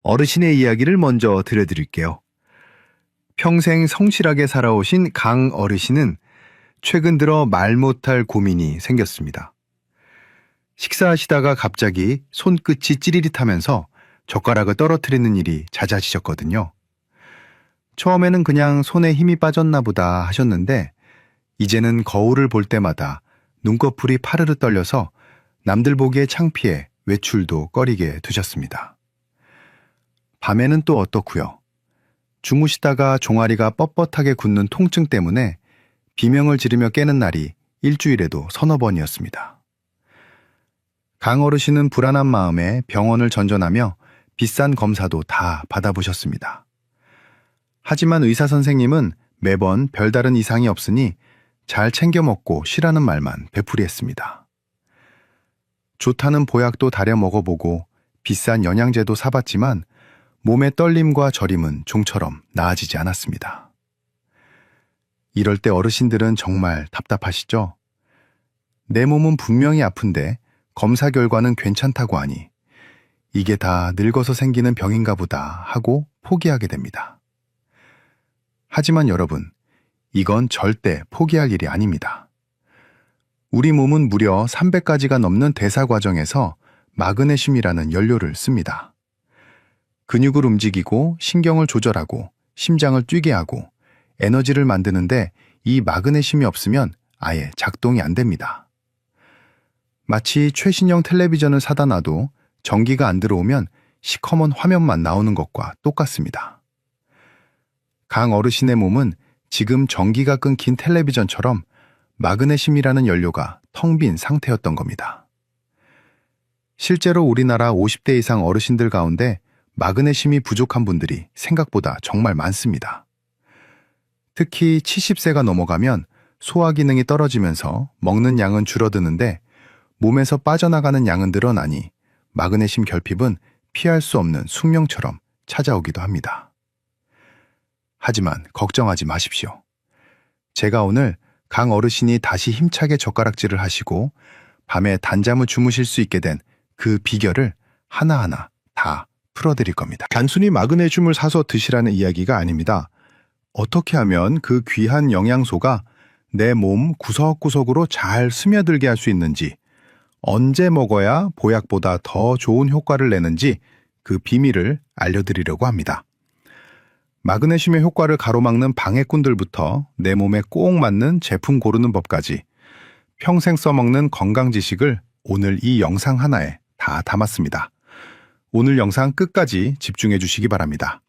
어르신의 이야기를 먼저 들려드릴게요. 평생 성실하게 살아오신 강 어르신은 최근 들어 말 못할 고민이 생겼습니다. 식사하시다가 갑자기 손끝이 찌릿하면서 젓가락을 떨어뜨리는 일이 잦아지셨거든요. 처음에는 그냥 손에 힘이 빠졌나 보다 하셨는데 이제는 거울을 볼 때마다 눈꺼풀이 파르르 떨려서 남들 보기에 창피해 외출도 꺼리게 되셨습니다. 밤에는 또 어떻고요? 주무시다가 종아리가 뻣뻣하게 굳는 통증 때문에 비명을 지르며 깨는 날이 일주일에도 서너 번이었습니다. 강 어르신은 불안한 마음에 병원을 전전하며 비싼 검사도 다 받아보셨습니다. 하지만 의사 선생님은 매번 별다른 이상이 없으니 잘 챙겨 먹고 쉬라는 말만 되풀이했습니다. 좋다는 보약도 다려 먹어보고 비싼 영양제도 사봤지만 몸의 떨림과 저림은 좀처럼 나아지지 않았습니다. 이럴 때 어르신들은 정말 답답하시죠? 내 몸은 분명히 아픈데 검사 결과는 괜찮다고 하니 이게 다 늙어서 생기는 병인가 보다 하고 포기하게 됩니다. 하지만 여러분, 이건 절대 포기할 일이 아닙니다. 우리 몸은 무려 300가지가 넘는 대사 과정에서 마그네슘이라는 연료를 씁니다. 근육을 움직이고 신경을 조절하고 심장을 뛰게 하고 에너지를 만드는데 이 마그네슘이 없으면 아예 작동이 안 됩니다. 마치 최신형 텔레비전을 사다 놔도 전기가 안 들어오면 시커먼 화면만 나오는 것과 똑같습니다. 강 어르신의 몸은 지금 전기가 끊긴 텔레비전처럼 마그네슘이라는 연료가 텅 빈 상태였던 겁니다. 실제로 우리나라 50대 이상 어르신들 가운데 마그네슘이 부족한 분들이 생각보다 정말 많습니다. 특히 70세가 넘어가면 소화 기능이 떨어지면서 먹는 양은 줄어드는데 몸에서 빠져나가는 양은 늘어나니 마그네슘 결핍은 피할 수 없는 숙명처럼 찾아오기도 합니다. 하지만 걱정하지 마십시오. 제가 오늘 강 어르신이 다시 힘차게 젓가락질을 하시고 밤에 단잠을 주무실 수 있게 된 그 비결을 하나하나 다 풀어드릴 겁니다. 단순히 마그네슘을 사서 드시라는 이야기가 아닙니다. 어떻게 하면 그 귀한 영양소가 내 몸 구석구석으로 잘 스며들게 할 수 있는지, 언제 먹어야 보약보다 더 좋은 효과를 내는지 그 비밀을 알려드리려고 합니다. 마그네슘의 효과를 가로막는 방해꾼들부터 내 몸에 꼭 맞는 제품 고르는 법까지 평생 써먹는 건강 지식을 오늘 이 영상 하나에 다 담았습니다. 오늘 영상 끝까지 집중해 주시기 바랍니다.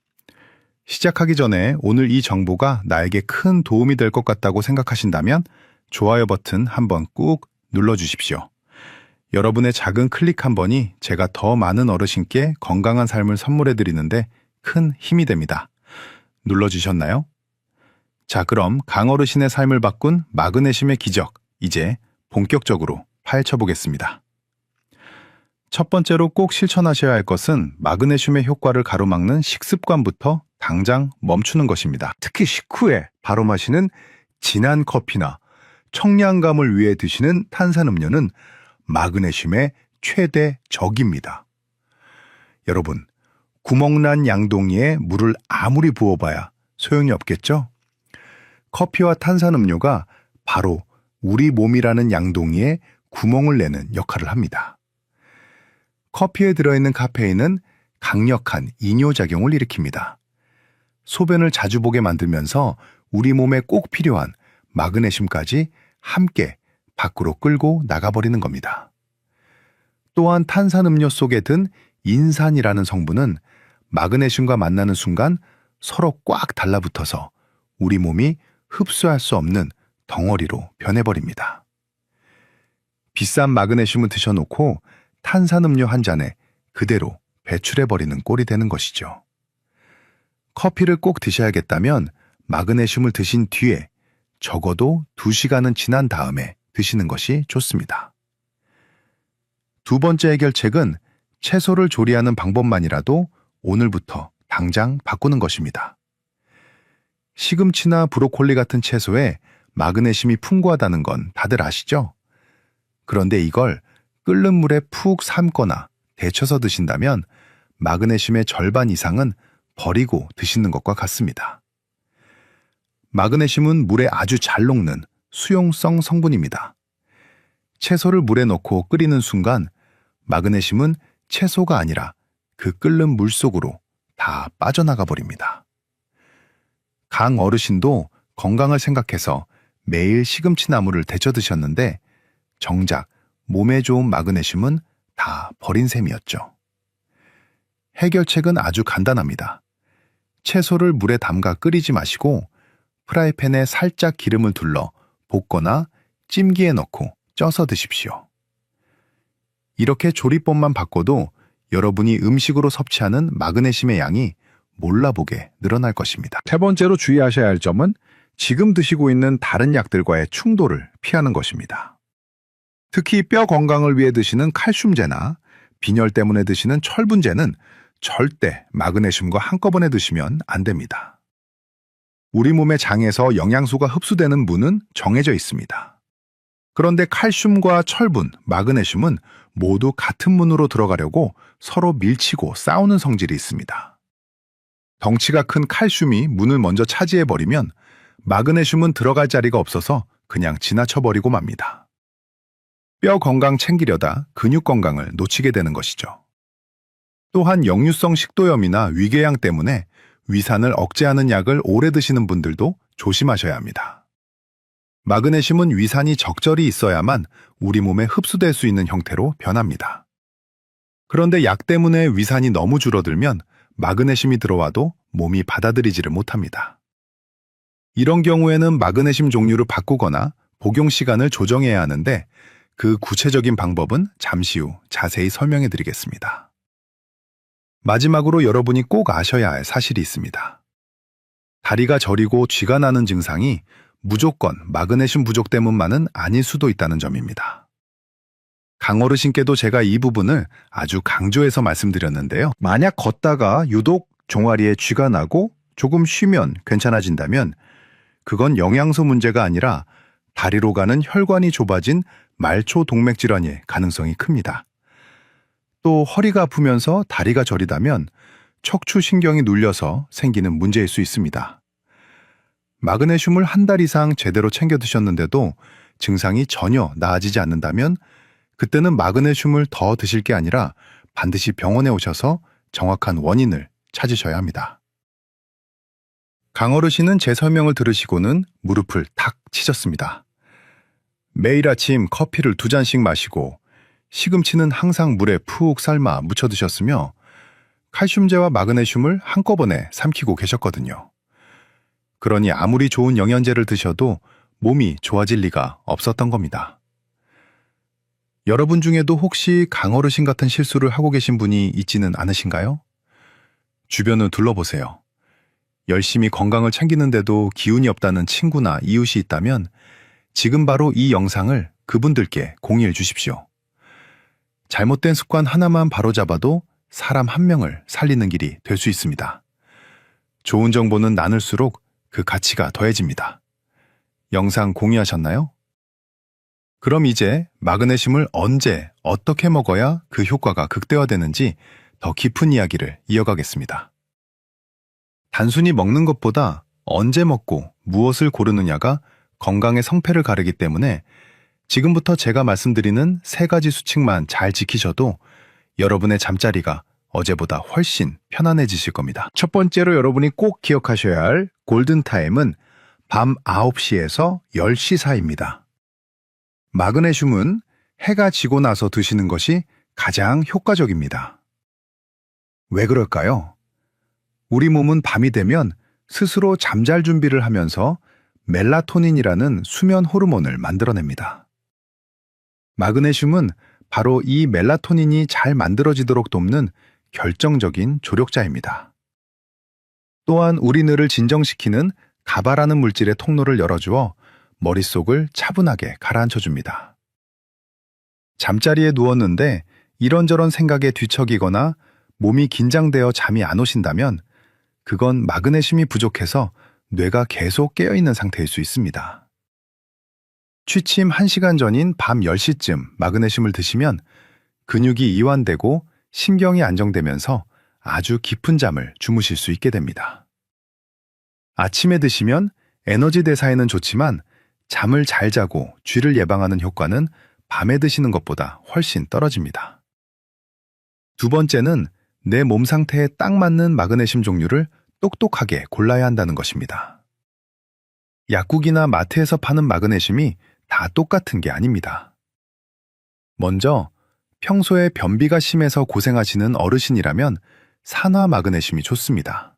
시작하기 전에 오늘 이 정보가 나에게 큰 도움이 될 것 같다고 생각하신다면 좋아요 버튼 한번 꾹 눌러주십시오. 여러분의 작은 클릭 한 번이 제가 더 많은 어르신께 건강한 삶을 선물해 드리는데 큰 힘이 됩니다. 눌러주셨나요? 자, 그럼 강 어르신의 삶을 바꾼 마그네슘의 기적, 이제 본격적으로 파헤쳐 보겠습니다. 첫 번째로 꼭 실천하셔야 할 것은 마그네슘의 효과를 가로막는 식습관부터 당장 멈추는 것입니다. 특히 식후에 바로 마시는 진한 커피나 청량감을 위해 드시는 탄산음료는 마그네슘의 최대 적입니다. 여러분, 구멍난 양동이에 물을 아무리 부어봐야 소용이 없겠죠? 커피와 탄산음료가 바로 우리 몸이라는 양동이에 구멍을 내는 역할을 합니다. 커피에 들어있는 카페인은 강력한 이뇨작용을 일으킵니다. 소변을 자주 보게 만들면서 우리 몸에 꼭 필요한 마그네슘까지 함께 밖으로 끌고 나가버리는 겁니다. 또한 탄산음료 속에 든 인산이라는 성분은 마그네슘과 만나는 순간 서로 꽉 달라붙어서 우리 몸이 흡수할 수 없는 덩어리로 변해버립니다. 비싼 마그네슘을 드셔놓고 탄산음료 한 잔에 그대로 배출해버리는 꼴이 되는 것이죠. 커피를 꼭 드셔야겠다면 마그네슘을 드신 뒤에 적어도 2시간은 지난 다음에 드시는 것이 좋습니다. 두 번째 해결책은 채소를 조리하는 방법만이라도 오늘부터 당장 바꾸는 것입니다. 시금치나 브로콜리 같은 채소에 마그네슘이 풍부하다는 건 다들 아시죠? 그런데 이걸 끓는 물에 푹 삶거나 데쳐서 드신다면 마그네슘의 절반 이상은 버리고 드시는 것과 같습니다. 마그네슘은 물에 아주 잘 녹는 수용성 성분입니다. 채소를 물에 넣고 끓이는 순간 마그네슘은 채소가 아니라 그 끓는 물 속으로 다 빠져나가 버립니다. 강 어르신도 건강을 생각해서 매일 시금치나물을 데쳐 드셨는데 정작 몸에 좋은 마그네슘은 다 버린 셈이었죠. 해결책은 아주 간단합니다. 채소를 물에 담가 끓이지 마시고 프라이팬에 살짝 기름을 둘러 볶거나 찜기에 넣고 쪄서 드십시오. 이렇게 조리법만 바꿔도 여러분이 음식으로 섭취하는 마그네슘의 양이 몰라보게 늘어날 것입니다. 세 번째로 주의하셔야 할 점은 지금 드시고 있는 다른 약들과의 충돌을 피하는 것입니다. 특히 뼈 건강을 위해 드시는 칼슘제나 빈혈 때문에 드시는 철분제는 절대 마그네슘과 한꺼번에 드시면 안 됩니다. 우리 몸의 장에서 영양소가 흡수되는 문은 정해져 있습니다. 그런데 칼슘과 철분, 마그네슘은 모두 같은 문으로 들어가려고 서로 밀치고 싸우는 성질이 있습니다. 덩치가 큰 칼슘이 문을 먼저 차지해버리면 마그네슘은 들어갈 자리가 없어서 그냥 지나쳐버리고 맙니다. 뼈 건강 챙기려다 근육 건강을 놓치게 되는 것이죠. 또한 역류성 식도염이나 위궤양 때문에 위산을 억제하는 약을 오래 드시는 분들도 조심하셔야 합니다. 마그네슘은 위산이 적절히 있어야만 우리 몸에 흡수될 수 있는 형태로 변합니다. 그런데 약 때문에 위산이 너무 줄어들면 마그네슘이 들어와도 몸이 받아들이지를 못합니다. 이런 경우에는 마그네슘 종류를 바꾸거나 복용 시간을 조정해야 하는데 그 구체적인 방법은 잠시 후 자세히 설명해 드리겠습니다. 마지막으로 여러분이 꼭 아셔야 할 사실이 있습니다. 다리가 저리고 쥐가 나는 증상이 무조건 마그네슘 부족 때문만은 아닐 수도 있다는 점입니다. 강어르신께도 제가 이 부분을 아주 강조해서 말씀드렸는데요. 만약 걷다가 유독 종아리에 쥐가 나고 조금 쉬면 괜찮아진다면 그건 영양소 문제가 아니라 다리로 가는 혈관이 좁아진 말초 동맥 질환일 가능성이 큽니다. 또 허리가 아프면서 다리가 저리다면 척추신경이 눌려서 생기는 문제일 수 있습니다. 마그네슘을 한 달 이상 제대로 챙겨 드셨는데도 증상이 전혀 나아지지 않는다면 그때는 마그네슘을 더 드실 게 아니라 반드시 병원에 오셔서 정확한 원인을 찾으셔야 합니다. 강어르신은 제 설명을 들으시고는 무릎을 탁 치셨습니다. 매일 아침 커피를 2잔씩 마시고 시금치는 항상 물에 푹 삶아 무쳐 드셨으며 칼슘제와 마그네슘을 한꺼번에 삼키고 계셨거든요. 그러니 아무리 좋은 영양제를 드셔도 몸이 좋아질 리가 없었던 겁니다. 여러분 중에도 혹시 강어르신 같은 실수를 하고 계신 분이 있지는 않으신가요? 주변을 둘러보세요. 열심히 건강을 챙기는데도 기운이 없다는 친구나 이웃이 있다면 지금 바로 이 영상을 그분들께 공유해 주십시오. 잘못된 습관 하나만 바로잡아도 사람 한 명을 살리는 길이 될 수 있습니다. 좋은 정보는 나눌수록 그 가치가 더해집니다. 영상 공유하셨나요? 그럼 이제 마그네슘을 언제 어떻게 먹어야 그 효과가 극대화되는지 더 깊은 이야기를 이어가겠습니다. 단순히 먹는 것보다 언제 먹고 무엇을 고르느냐가 건강의 성패를 가르기 때문에 지금부터 제가 말씀드리는 3가지 수칙만 잘 지키셔도 여러분의 잠자리가 어제보다 훨씬 편안해지실 겁니다. 첫 번째로 여러분이 꼭 기억하셔야 할 골든타임은 밤 9시에서 10시 사이입니다. 마그네슘은 해가 지고 나서 드시는 것이 가장 효과적입니다. 왜 그럴까요? 우리 몸은 밤이 되면 스스로 잠잘 준비를 하면서 멜라토닌이라는 수면 호르몬을 만들어냅니다. 마그네슘은 바로 이 멜라토닌이 잘 만들어지도록 돕는 결정적인 조력자입니다. 또한 우리 뇌를 진정시키는 가바라는 물질의 통로를 열어주어 머릿속을 차분하게 가라앉혀줍니다. 잠자리에 누웠는데 이런저런 생각에 뒤척이거나 몸이 긴장되어 잠이 안 오신다면 그건 마그네슘이 부족해서 뇌가 계속 깨어있는 상태일 수 있습니다. 취침 1시간 전인 밤 10시쯤 마그네슘을 드시면 근육이 이완되고 신경이 안정되면서 아주 깊은 잠을 주무실 수 있게 됩니다. 아침에 드시면 에너지 대사에는 좋지만 잠을 잘 자고 쥐를 예방하는 효과는 밤에 드시는 것보다 훨씬 떨어집니다. 두 번째는 내 몸 상태에 딱 맞는 마그네슘 종류를 똑똑하게 골라야 한다는 것입니다. 약국이나 마트에서 파는 마그네슘이 다 똑같은 게 아닙니다. 먼저 평소에 변비가 심해서 고생하시는 어르신이라면 산화 마그네슘이 좋습니다.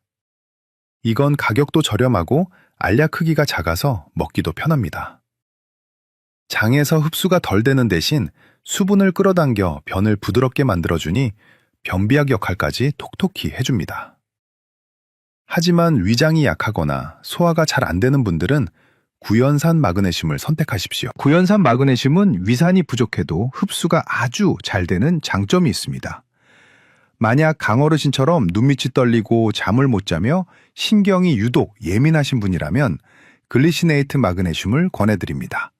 이건 가격도 저렴하고 알약 크기가 작아서 먹기도 편합니다. 장에서 흡수가 덜 되는 대신 수분을 끌어당겨 변을 부드럽게 만들어주니 변비약 역할까지 톡톡히 해줍니다. 하지만 위장이 약하거나 소화가 잘 안 되는 분들은 구연산 마그네슘을 선택하십시오. 구연산 마그네슘은 위산이 부족해도 흡수가 아주 잘 되는 장점이 있습니다. 만약 강어르신처럼 눈밑이 떨리고 잠을 못 자며 신경이 유독 예민하신 분이라면 글리시네이트 마그네슘을 권해드립니다.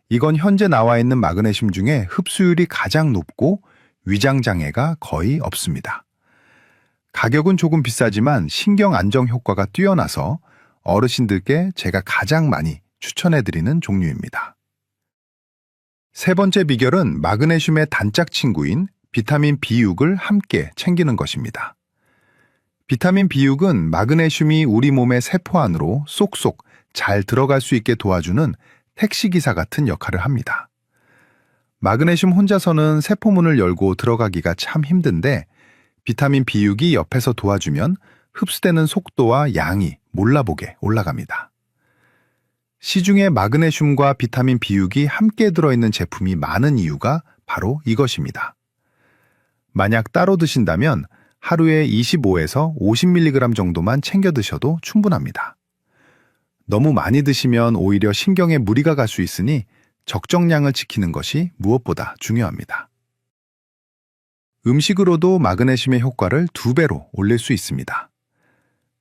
이건 현재 나와 있는 마그네슘 중에 흡수율이 가장 높고 위장 장애가 거의 없습니다. 가격은 조금 비싸지만 신경 안정 효과가 뛰어나서 어르신들께 제가 가장 많이 추천해드리는 종류입니다. 세 번째 비결은 마그네슘의 단짝 친구인 비타민 B6을 함께 챙기는 것입니다. 비타민 B6은 마그네슘이 우리 몸의 세포 안으로 쏙쏙 잘 들어갈 수 있게 도와주는 택시기사 같은 역할을 합니다. 마그네슘 혼자서는 세포문을 열고 들어가기가 참 힘든데 비타민 B6이 옆에서 도와주면 흡수되는 속도와 양이 몰라보게 올라갑니다. 시중에 마그네슘과 비타민 B6이 함께 들어있는 제품이 많은 이유가 바로 이것입니다. 만약 따로 드신다면 하루에 25에서 50mg 정도만 챙겨 드셔도 충분합니다. 너무 많이 드시면 오히려 신경에 무리가 갈 수 있으니 적정량을 지키는 것이 무엇보다 중요합니다. 음식으로도 마그네슘의 효과를 2배로 올릴 수 있습니다.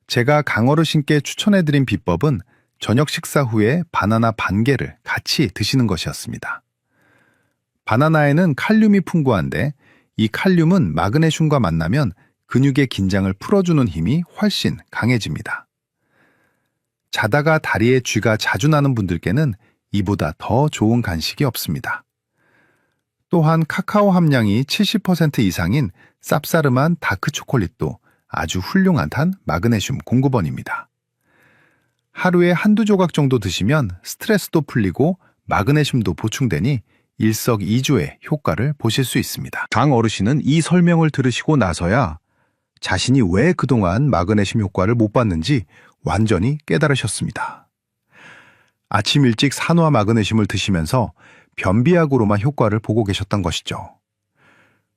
제가 강어르신께 추천해드린 비법은 저녁 식사 후에 바나나 반 개를 같이 드시는 것이었습니다. 바나나에는 칼륨이 풍부한데 이 칼륨은 마그네슘과 만나면 근육의 긴장을 풀어주는 힘이 훨씬 강해집니다. 자다가 다리에 쥐가 자주 나는 분들께는 이보다 더 좋은 간식이 없습니다. 또한 카카오 함량이 70% 이상인 쌉싸름한 다크 초콜릿도 아주 훌륭한 마그네슘 공급원입니다. 하루에 한두 조각 정도 드시면 스트레스도 풀리고 마그네슘도 보충되니 일석이조의 효과를 보실 수 있습니다. 강 어르신은 이 설명을 들으시고 나서야 자신이 왜 그동안 마그네슘 효과를 못 봤는지 완전히 깨달으셨습니다. 아침 일찍 산화 마그네슘을 드시면서 변비약으로만 효과를 보고 계셨던 것이죠.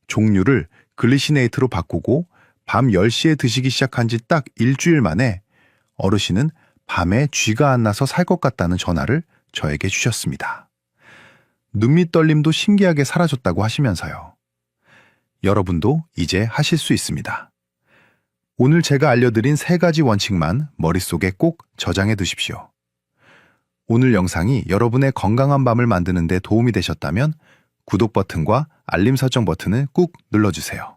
종류를 글리시네이트로 바꾸고 밤 10시에 드시기 시작한 지 딱 일주일 만에 어르신은 밤에 쥐가 안 나서 살 것 같다는 전화를 저에게 주셨습니다. 눈밑 떨림도 신기하게 사라졌다고 하시면서요. 여러분도 이제 하실 수 있습니다. 오늘 제가 알려드린 3가지 원칙만 머릿속에 꼭 저장해 두십시오. 오늘 영상이 여러분의 건강한 밤을 만드는 데 도움이 되셨다면 구독 버튼과 알림 설정 버튼을 꾹 눌러주세요.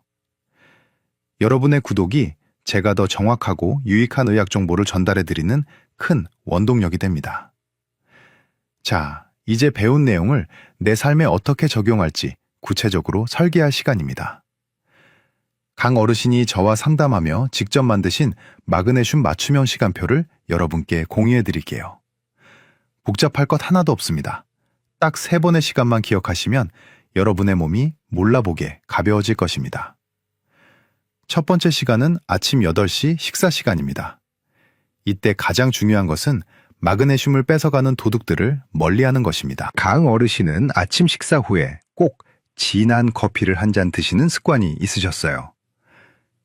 여러분의 구독이 제가 더 정확하고 유익한 의학 정보를 전달해 드리는 큰 원동력이 됩니다. 자, 이제 배운 내용을 내 삶에 어떻게 적용할지 구체적으로 설계할 시간입니다. 강 어르신이 저와 상담하며 직접 만드신 마그네슘 맞춤형 시간표를 여러분께 공유해 드릴게요. 복잡할 것 하나도 없습니다. 딱 3번의 시간만 기억하시면 여러분의 몸이 몰라보게 가벼워질 것입니다. 첫 번째 시간은 아침 8시 식사 시간입니다. 이때 가장 중요한 것은 마그네슘을 뺏어가는 도둑들을 멀리하는 것입니다. 강 어르신은 아침 식사 후에 꼭 진한 커피를 한 잔 드시는 습관이 있으셨어요.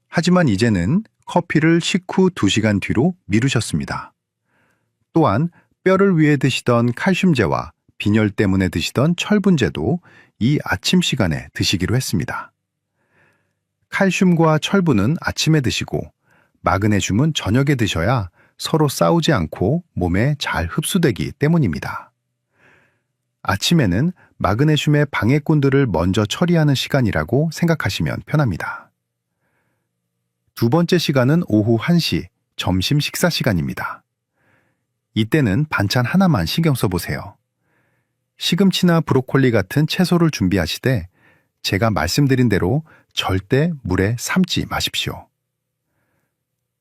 하지만 이제는 커피를 식후 2시간 뒤로 미루셨습니다. 또한 뼈를 위해 드시던 칼슘제와 빈혈 때문에 드시던 철분제도 이 아침 시간에 드시기로 했습니다. 칼슘과 철분은 아침에 드시고 마그네슘은 저녁에 드셔야 서로 싸우지 않고 몸에 잘 흡수되기 때문입니다. 아침에는 마그네슘의 방해꾼들을 먼저 처리하는 시간이라고 생각하시면 편합니다. 두 번째 시간은 오후 1시, 점심 식사 시간입니다. 이때는 반찬 하나만 신경 써보세요. 시금치나 브로콜리 같은 채소를 준비하시되 제가 말씀드린 대로 절대 물에 삶지 마십시오.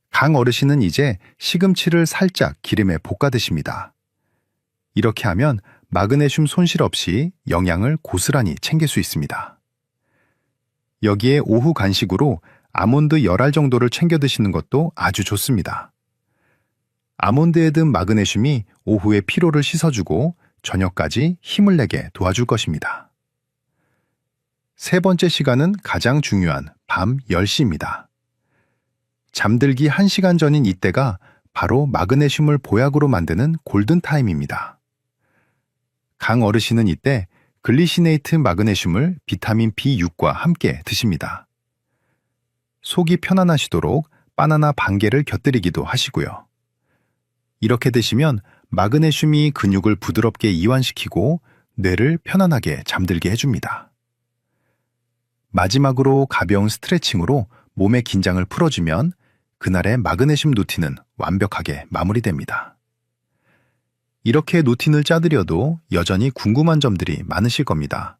강 어르신은 이제 시금치를 살짝 기름에 볶아 드십니다. 이렇게 하면 마그네슘 손실 없이 영양을 고스란히 챙길 수 있습니다. 여기에 오후 간식으로 아몬드 10알 정도를 챙겨 드시는 것도 아주 좋습니다. 아몬드에 든 마그네슘이 오후에 피로를 씻어주고 저녁까지 힘을 내게 도와줄 것입니다. 세 번째 시간은 가장 중요한 밤 10시입니다. 잠들기 1시간 전인 이때가 바로 마그네슘을 보약으로 만드는 골든타임입니다. 강 어르신은 이때 글리시네이트 마그네슘을 비타민 B6과 함께 드십니다. 속이 편안하시도록 바나나 반 개를 곁들이기도 하시고요. 이렇게 드시면 마그네슘이 근육을 부드럽게 이완시키고 뇌를 편안하게 잠들게 해줍니다. 마지막으로 가벼운 스트레칭으로 몸의 긴장을 풀어주면 그날의 마그네슘 루틴은 완벽하게 마무리됩니다. 이렇게 루틴을 짜드려도 여전히 궁금한 점들이 많으실 겁니다.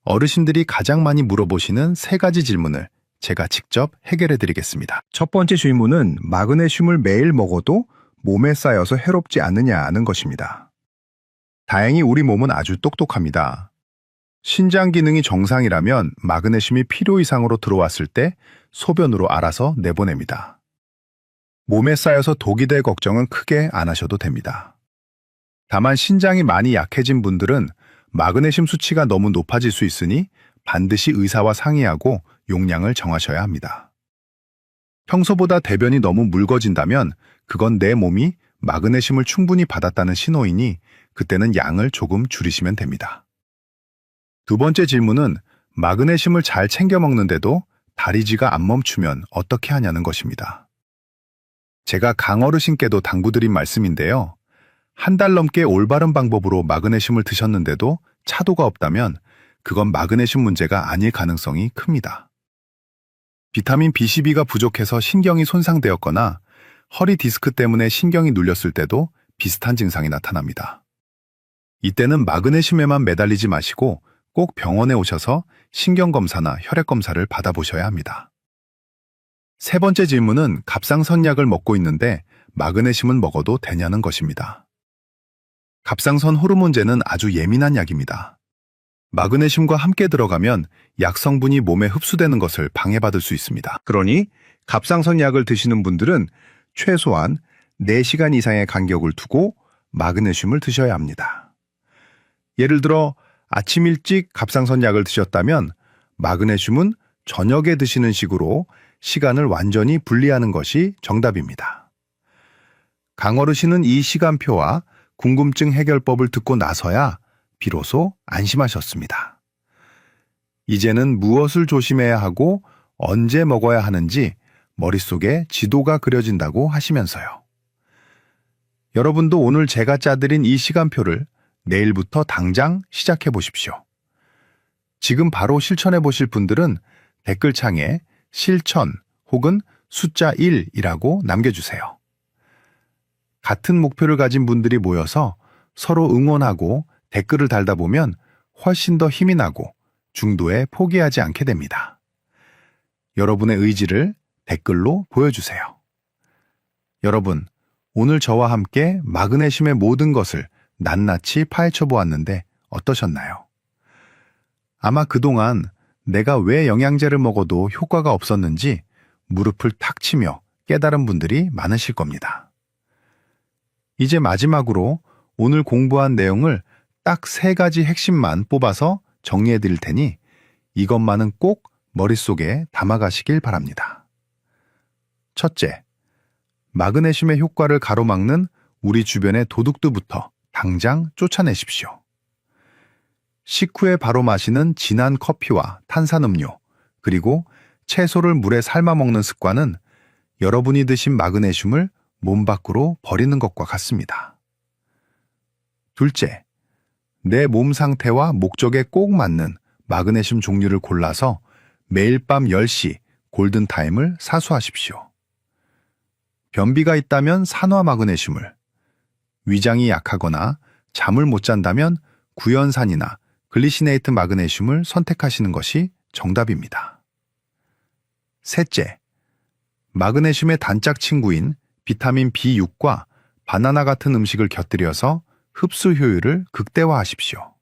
어르신들이 가장 많이 물어보시는 3가지 질문을 제가 직접 해결해 드리겠습니다. 첫 번째 질문은 마그네슘을 매일 먹어도 몸에 쌓여서 해롭지 않느냐는 것입니다. 다행히 우리 몸은 아주 똑똑합니다. 신장 기능이 정상이라면 마그네슘이 필요 이상으로 들어왔을 때 소변으로 알아서 내보냅니다. 몸에 쌓여서 독이 될 걱정은 크게 안 하셔도 됩니다. 다만 신장이 많이 약해진 분들은 마그네슘 수치가 너무 높아질 수 있으니 반드시 의사와 상의하고 용량을 정하셔야 합니다. 평소보다 대변이 너무 묽어진다면 그건 내 몸이 마그네슘을 충분히 받았다는 신호이니 그때는 양을 조금 줄이시면 됩니다. 두 번째 질문은 마그네슘을 잘 챙겨 먹는데도 다리쥐가 안 멈추면 어떻게 하냐는 것입니다. 제가 강어르신께도 당부드린 말씀인데요. 1달 넘게 올바른 방법으로 마그네슘을 드셨는데도 차도가 없다면 그건 마그네슘 문제가 아닐 가능성이 큽니다. 비타민 B12가 부족해서 신경이 손상되었거나 허리 디스크 때문에 신경이 눌렸을 때도 비슷한 증상이 나타납니다. 이때는 마그네슘에만 매달리지 마시고 꼭 병원에 오셔서 신경검사나 혈액검사를 받아보셔야 합니다. 세 번째 질문은 갑상선약을 먹고 있는데 마그네슘은 먹어도 되냐는 것입니다. 갑상선 호르몬제는 아주 예민한 약입니다. 마그네슘과 함께 들어가면 약 성분이 몸에 흡수되는 것을 방해받을 수 있습니다. 그러니 갑상선약을 드시는 분들은 최소한 4시간 이상의 간격을 두고 마그네슘을 드셔야 합니다. 예를 들어 아침 일찍 갑상선약을 드셨다면 마그네슘은 저녁에 드시는 식으로 시간을 완전히 분리하는 것이 정답입니다. 강어르신은 이 시간표와 궁금증 해결법을 듣고 나서야 비로소 안심하셨습니다. 이제는 무엇을 조심해야 하고 언제 먹어야 하는지 머릿속에 지도가 그려진다고 하시면서요. 여러분도 오늘 제가 짜드린 이 시간표를 내일부터 당장 시작해 보십시오. 지금 바로 실천해 보실 분들은 댓글창에 실천 혹은 숫자 1이라고 남겨주세요. 같은 목표를 가진 분들이 모여서 서로 응원하고 댓글을 달다 보면 훨씬 더 힘이 나고 중도에 포기하지 않게 됩니다. 여러분의 의지를 댓글로 보여주세요. 여러분, 오늘 저와 함께 마그네슘의 모든 것을 낱낱이 파헤쳐 보았는데 어떠셨나요? 아마 그동안 내가 왜 영양제를 먹어도 효과가 없었는지 무릎을 탁 치며 깨달은 분들이 많으실 겁니다. 이제 마지막으로 오늘 공부한 내용을 딱 3가지 핵심만 뽑아서 정리해 드릴 테니 이것만은 꼭 머릿속에 담아가시길 바랍니다. 첫째, 마그네슘의 효과를 가로막는 우리 주변의 도둑들부터 당장 쫓아내십시오. 식후에 바로 마시는 진한 커피와 탄산음료, 그리고 채소를 물에 삶아 먹는 습관은 여러분이 드신 마그네슘을 몸 밖으로 버리는 것과 같습니다. 둘째, 내 몸 상태와 목적에 꼭 맞는 마그네슘 종류를 골라서 매일 밤 10시 골든타임을 사수하십시오. 변비가 있다면 산화 마그네슘을, 위장이 약하거나 잠을 못 잔다면 구연산이나 글리시네이트 마그네슘을 선택하시는 것이 정답입니다. 셋째, 마그네슘의 단짝 친구인 비타민 B6과 바나나 같은 음식을 곁들여서 흡수 효율을 극대화하십시오.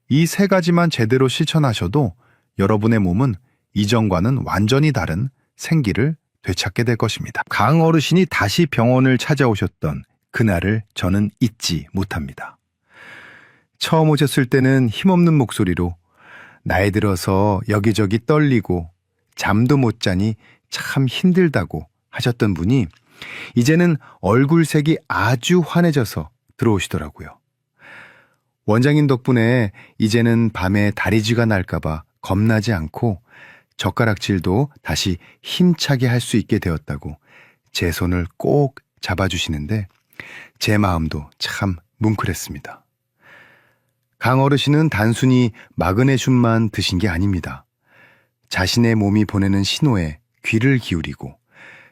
이 세 가지만 제대로 실천하셔도 여러분의 몸은 이전과는 완전히 다른 생기를 되찾게 될 것입니다. 강 어르신이 다시 병원을 찾아오셨던 그날을 저는 잊지 못합니다. 처음 오셨을 때는 힘없는 목소리로 나이 들어서 여기저기 떨리고 잠도 못 자니 참 힘들다고 하셨던 분이 이제는 얼굴색이 아주 환해져서 들어오시더라고요. 원장님 덕분에 이제는 밤에 다리쥐가 날까봐 겁나지 않고 젓가락질도 다시 힘차게 할 수 있게 되었다고 제 손을 꼭 잡아주시는데 제 마음도 참 뭉클했습니다. 강 어르신은 단순히 마그네슘만 드신 게 아닙니다. 자신의 몸이 보내는 신호에 귀를 기울이고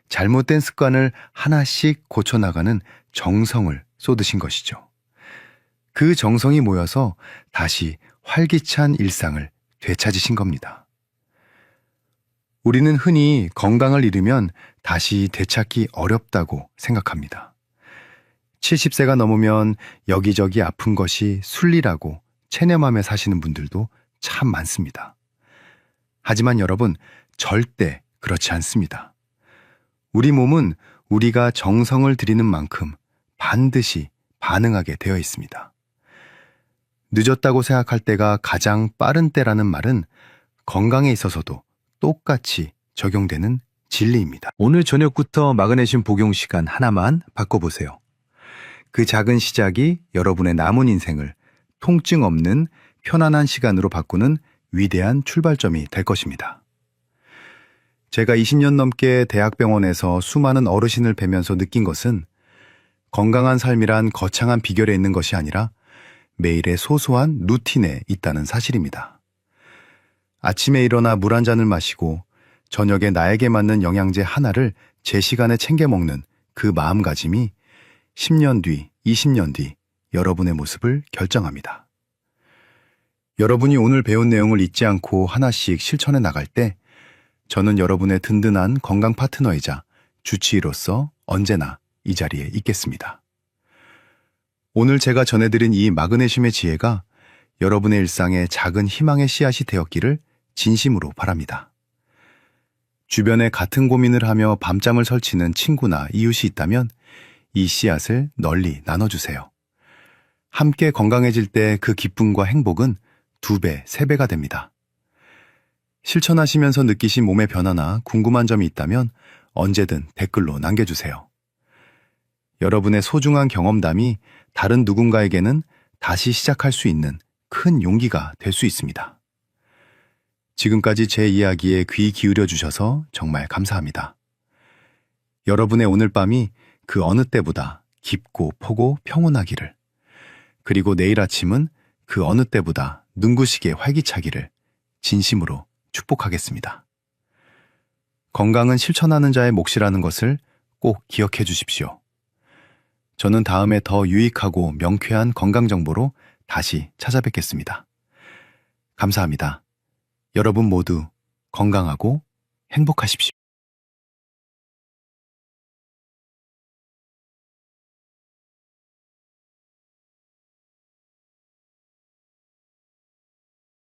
잘못된 습관을 하나씩 고쳐나가는 정성을 쏟으신 것이죠. 그 정성이 모여서 다시 활기찬 일상을 되찾으신 겁니다. 우리는 흔히 건강을 잃으면 다시 되찾기 어렵다고 생각합니다. 70세가 넘으면 여기저기 아픈 것이 순리라고 체념하며 사시는 분들도 참 많습니다. 하지만 여러분, 절대 그렇지 않습니다. 우리 몸은 우리가 정성을 들이는 만큼 반드시 반응하게 되어 있습니다. 늦었다고 생각할 때가 가장 빠른 때라는 말은 건강에 있어서도 똑같이 적용되는 진리입니다. 오늘 저녁부터 마그네슘 복용 시간 하나만 바꿔보세요. 그 작은 시작이 여러분의 남은 인생을 통증 없는 편안한 시간으로 바꾸는 위대한 출발점이 될 것입니다. 제가 20년 넘게 대학병원에서 수많은 어르신을 뵈면서 느낀 것은 건강한 삶이란 거창한 비결에 있는 것이 아니라 매일의 소소한 루틴에 있다는 사실입니다. 아침에 일어나 물 한 잔을 마시고 저녁에 나에게 맞는 영양제 하나를 제 시간에 챙겨 먹는 그 마음가짐이 10년 뒤, 20년 뒤 여러분의 모습을 결정합니다. 여러분이 오늘 배운 내용을 잊지 않고 하나씩 실천해 나갈 때 저는 여러분의 든든한 건강 파트너이자 주치의로서 언제나 이 자리에 있겠습니다. 오늘 제가 전해드린 이 마그네슘의 지혜가 여러분의 일상에 작은 희망의 씨앗이 되었기를 진심으로 바랍니다. 주변에 같은 고민을 하며 밤잠을 설치는 친구나 이웃이 있다면 이 씨앗을 널리 나눠주세요. 함께 건강해질 때 그 기쁨과 행복은 2배, 3배가 됩니다. 실천하시면서 느끼신 몸의 변화나 궁금한 점이 있다면 언제든 댓글로 남겨주세요. 여러분의 소중한 경험담이 다른 누군가에게는 다시 시작할 수 있는 큰 용기가 될 수 있습니다. 지금까지 제 이야기에 귀 기울여 주셔서 정말 감사합니다. 여러분의 오늘 밤이 그 어느 때보다 깊고 포고 평온하기를, 그리고 내일 아침은 그 어느 때보다 눈부시게 활기차기를 진심으로 축복하겠습니다. 건강은 실천하는 자의 몫이라는 것을 꼭 기억해 주십시오. 저는 다음에 더 유익하고 명쾌한 건강 정보로 다시 찾아뵙겠습니다. 감사합니다. 여러분 모두 건강하고 행복하십시오.